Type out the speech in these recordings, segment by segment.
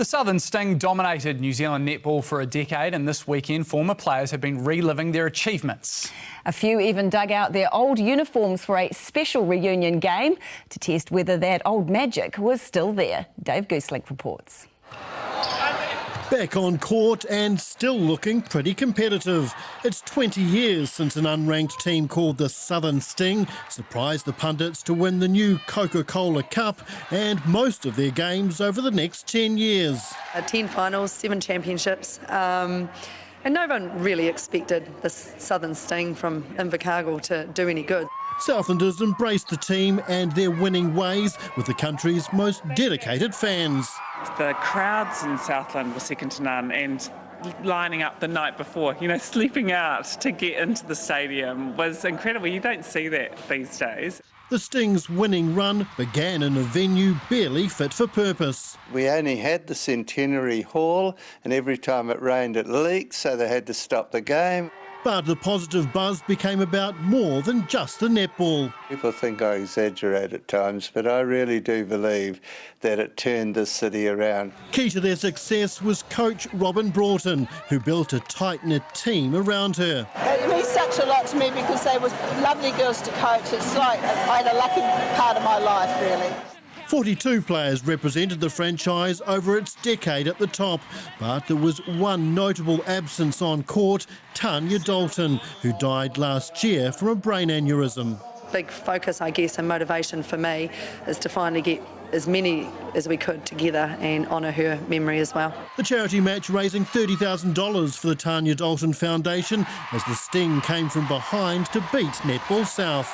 The Southern Sting dominated New Zealand netball for a decade, and this weekend former players have been reliving their achievements. A few even dug out their old uniforms for a special reunion game to test whether that old magic was still there. Dave Gooselink reports. Back on court and still looking pretty competitive. It's 20 years since an unranked team called the Southern Sting surprised the pundits to win the new Coca-Cola Cup and most of their games over the next 10 years. 10 finals, 7 championships, and no one really expected the Southern Sting from Invercargill to do any good. Southlanders embraced the team and their winning ways with the country's most dedicated fans. The crowds in Southland were second to none, and lining up the night before, sleeping out to get into the stadium was incredible. You don't see that these days. The Sting's winning run began in a venue barely fit for purpose. We only had the Centenary Hall, and every time it rained it leaked, so they had to stop the game. But the positive buzz became about more than just the netball. People think I exaggerate at times, but I really do believe that it turned the city around. Key to their success was coach Robyn Broughton, who built a tight-knit team around her. It means such a lot to me because they were lovely girls to coach. It's like I had a lucky part of my life, really. 42 players represented the franchise over its decade at the top, but there was one notable absence on court, Donna Wilkins, who died last year from a brain aneurysm. Big focus, I guess, and motivation for me is to finally get as many as we could together and honour her memory as well. The charity match raising $30,000 for the Donna Wilkins Foundation as the Sting came from behind to beat Netball South.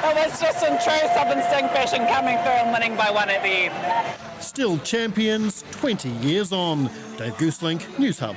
It was just in true Southern Sting fashion, coming through and winning by 1 at the end. Still champions 20 years on. Dave Gooselink, News Hub.